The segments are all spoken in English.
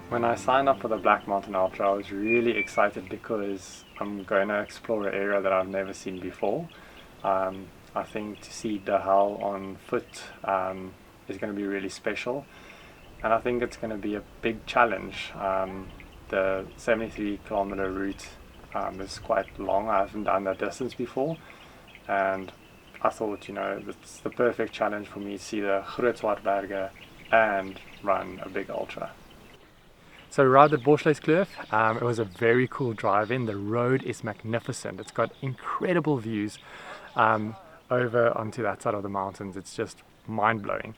When I signed up for the Black Mountain Ultra, I was really excited because I'm going to explore an area that I've never seen before. I think to see the hell on foot is going to be really special, and I think it's going to be a big challenge. The 73-kilometer route is quite long. I haven't done that distance before, and I thought, you know, it's the perfect challenge for me to see the Groot Swart Berge and run a big ultra. So we arrived at Bosch Kloof. It was a very cool drive in. The road is magnificent. It's got incredible views over onto that side of the mountains. It's just mind-blowing.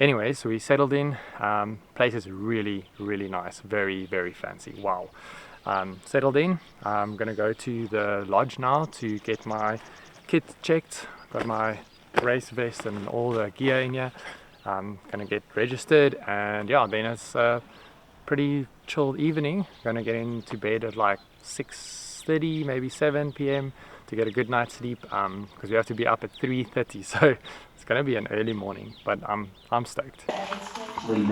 Anyway, so we settled in. Place is really, really nice. Very, very fancy. Wow. Settled in. I'm going to go to the lodge now to get my kit checked. Got my race vest and all the gear in here. I'm going to get registered, and yeah, then it's pretty chilled evening. Gonna get into bed at like 6:30, maybe 7 p.m. to get a good night's sleep, because we have to be up at 3:30, so it's gonna be an early morning, but I'm stoked. Don't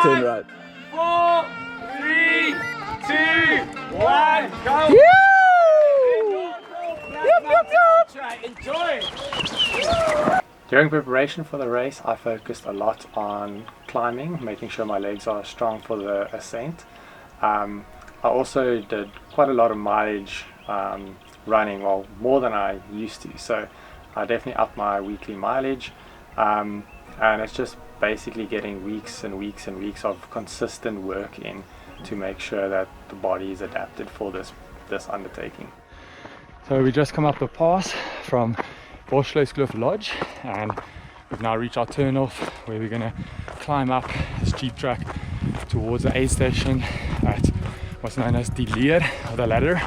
turn right. 4, 3, 2, 1, go! Enjoy! During preparation for the race, I focused a lot on climbing, making sure my legs are strong for the ascent. I also did quite a lot of mileage running, well, more than I used to, so I definitely upped my weekly mileage, and it's just basically getting weeks and weeks and weeks of consistent work in to make sure that the body is adapted for this undertaking. So we just come up the pass from Bosch Kloof Lodge, and we've now reached our turn off where we're going to climb up this jeep track towards the aid station at what's known as the Leer, or the ladder,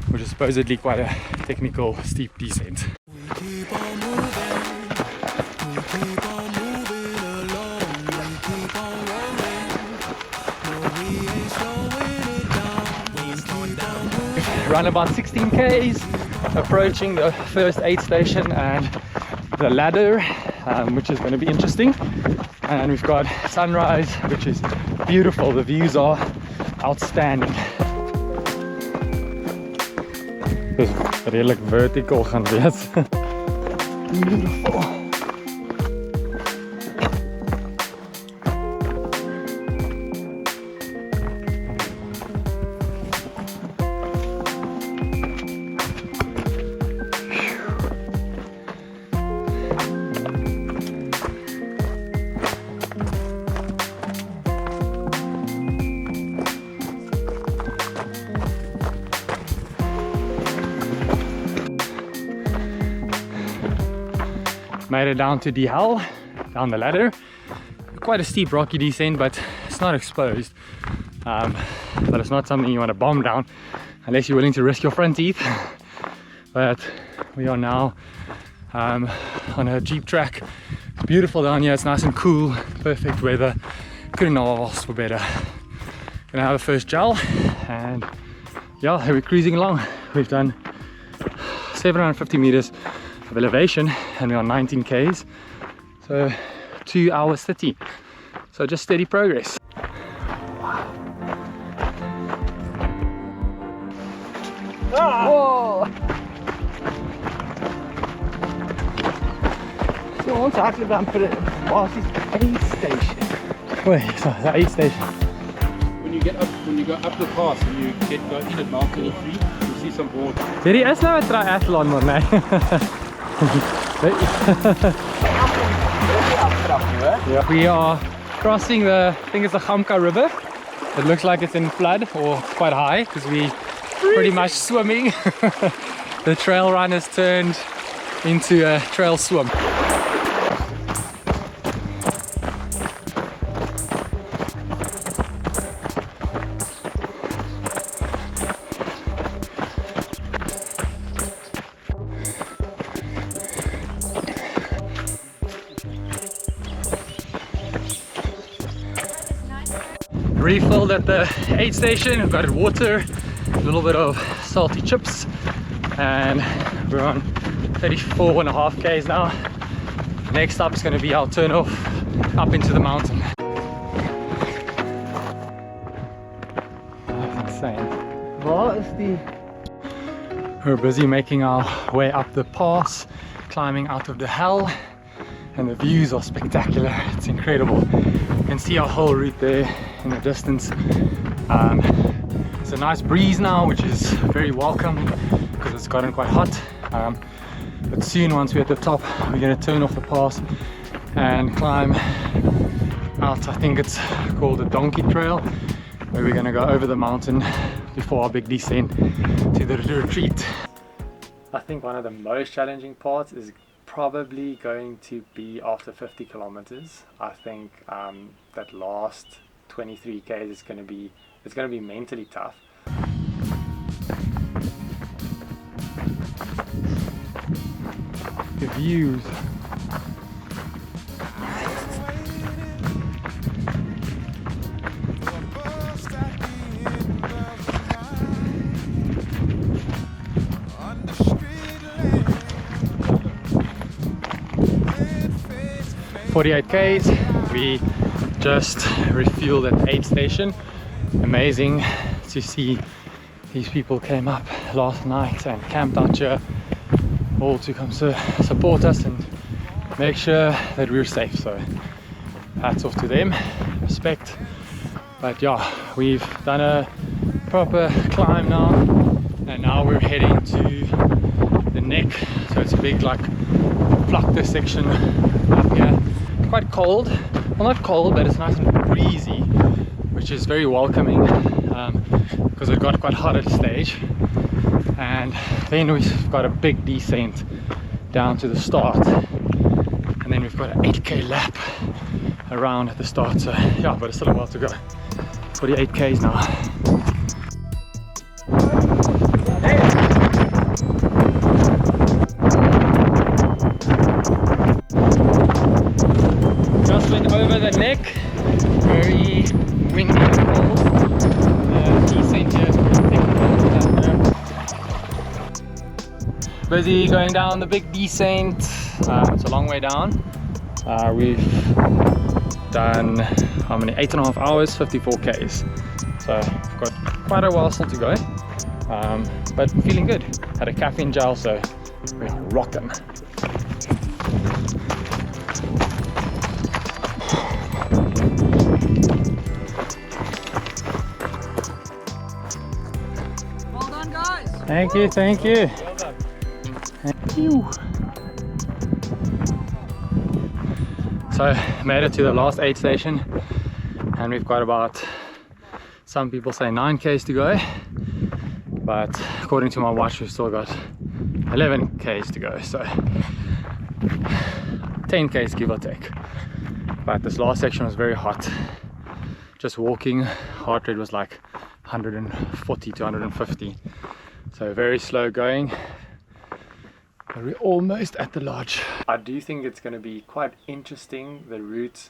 which is supposedly quite a technical steep descent. Run about 16 k's, approaching the first aid station and the ladder, which is going to be interesting. And we've got sunrise, which is beautiful. The views are outstanding. Dis redelijk vertical gaan wees. Beautiful. Made it down to the hell, down the ladder. Quite a steep rocky descent, but it's not exposed. But it's not something you want to bomb down unless you're willing to risk your front teeth. But we are now on a jeep track. It's beautiful down here, it's nice and cool, perfect weather. Couldn't have asked for better. Gonna have a first gel, and yeah, we're cruising along. We've done 750 meters of elevation and we're on 19 k's, so 2 hours 30, so just steady progress. Whoa! So ons hardloop dan vir 'n basies aid station. Wait, so the aid station. When you go up the pass and you go in at mile 23, you see some board. Hierdie is nou 'n triathlon, maar nee. Yeah. We are crossing the, I think it's the Gamka River. It looks like it's in flood, or quite high, because we pretty much swimming. The trail run has turned into a trail swim. Refilled at the aid station. We've got water, a little bit of salty chips, and we're on 34.5 k's now. Next up is going to be our turn off up into the mountain. insane. Waar is die? We're busy making our way up the pass, climbing out of the hell, and the views are spectacular. It's incredible. You can see our whole route there in the distance. It's a nice breeze now, which is very welcome because it's gotten quite hot. But soon, once we're at the top, we're going to turn off the pass and climb out. I think it's called the Donkey Trail, where we're going to go over the mountain before our big descent to the retreat. I think one of the most challenging parts is probably going to be after 50 kilometers. I think that last 23 k's is going to be mentally tough. The views. "48 k's, we just refueled at the aid station. Amazing to see these people came up last night and camped out here, all to come support us and make sure that we're safe. So hats off to them, respect. But yeah, we've done a proper climb now, and now we're heading to the neck. So it's a big like flacte section up here. Quite cold, well not cold, but it's nice and breezy, which is very welcoming because it got quite hot at a stage. And then we've got a big descent down to the start, and then we've got an 8k lap around at the start. So yeah, but it's still a while to go. 48 k's now. Just went over the neck, very windy and cold. Descent here is pretty technical. Busy going down the big descent. It's a long way down. We've done how many? 8.5 hours, 54 k's. So we've got quite a while still to go, but feeling good. Had a caffeine gel, so we're rocking. Well done, guys. Thank you, thank you. Thank you. So made it to the last aid station, and we've got about, some people say 9 k's to go, but according to my watch we've still got 11 k's to go, so 10 k's give or take. But this last section was very hot. Just walking, heart rate was like 140 to 150, so very slow going. But we're almost at the lodge. I do think it's going to be quite interesting. The route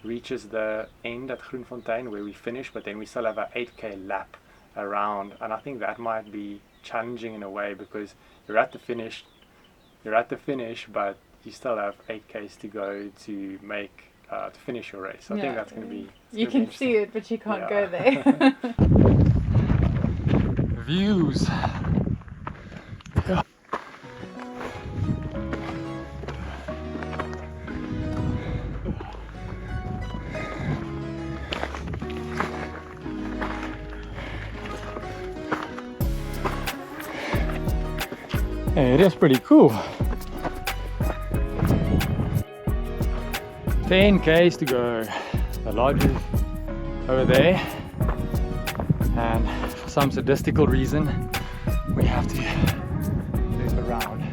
reaches the end at Grootfontein where we finish, but then we still have an 8k lap around, and I think that might be challenging in a way because you're at the finish, but you still have 8k's to go to make to finish your race. I think that's going to be. You can see it, but you can't go there. Views. Hey, it is pretty cool. 10 k's to go. The lodge is over there, and for some sadistical reason we have to loop around.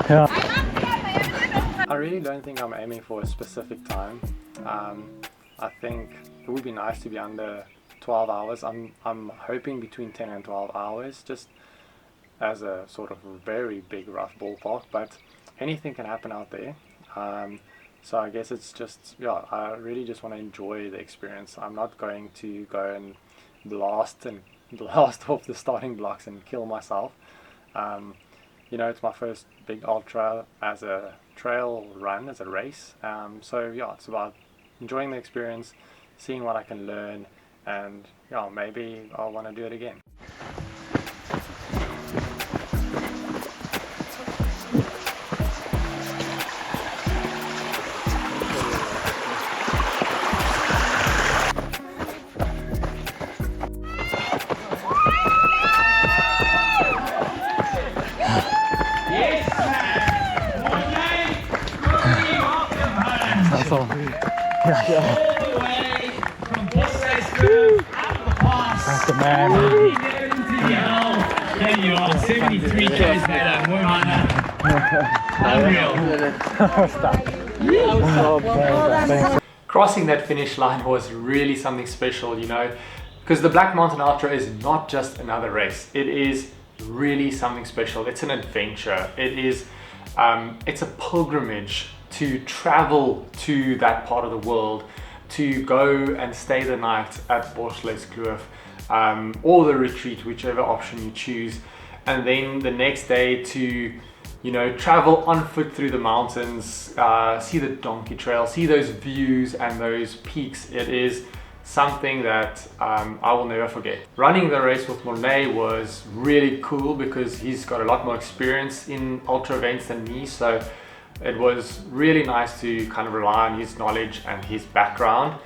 Yeah. I really don't think I'm aiming for a specific time. I think it would be nice to be under 12 hours. I'm hoping between 10 and 12 hours, just as a sort of very big rough ballpark, but anything can happen out there. So I guess it's just, yeah, I really just want to enjoy the experience. I'm not going to go and blast off the starting blocks and kill myself. you know, it's my first big ultra as a trail run, as a race. So yeah, it's about enjoying the experience, seeing what I can learn, and yeah, maybe I'll want to do it again. That's all. All the way from Bosch up the pass. That's the man. There you are, 73 k's better. Unreal. Crossing that finish line was really something special, you know, because the Black Mountain Ultra is not just another race. It is really something special. It's an adventure. It is, it's a pilgrimage to travel to that part of the world, to go and stay the night at Bosch Kloof, or the retreat, whichever option you choose, and then the next day to, you know, travel on foot through the mountains, see the donkey trail, see those views and those peaks. It is something that I will never forget. Running the race with Mornay was really cool because he's got a lot more experience in ultra events than me, so it was really nice to kind of rely on his knowledge and his background.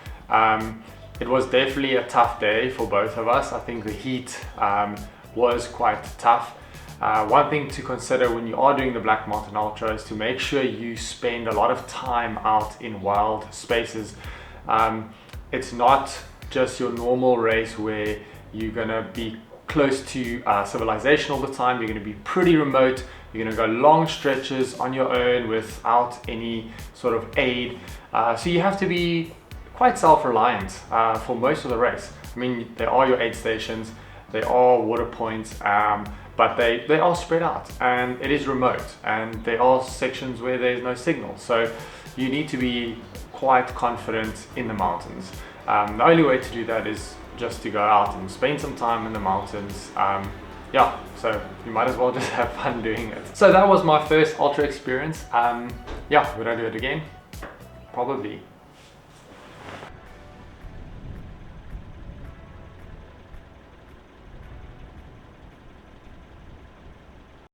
It was definitely a tough day for both of us. I think the heat was quite tough. One thing to consider when you are doing the Black Mountain Ultra is to make sure you spend a lot of time out in wild spaces. It's not just your normal race where you're gonna be close to civilization all the time. You're gonna be pretty remote. You're gonna go long stretches on your own without any sort of aid. So you have to be quite self-reliant for most of the race. I mean, there are your aid stations, there are water points, but they are spread out and it is remote, and there are sections where there's no signal. So you need to be quite confident in the mountains. The only way to do that is just to go out and spend some time in the mountains. Yeah, so you might as well just have fun doing it. So that was my first ultra experience. Yeah, would I do it again? Probably.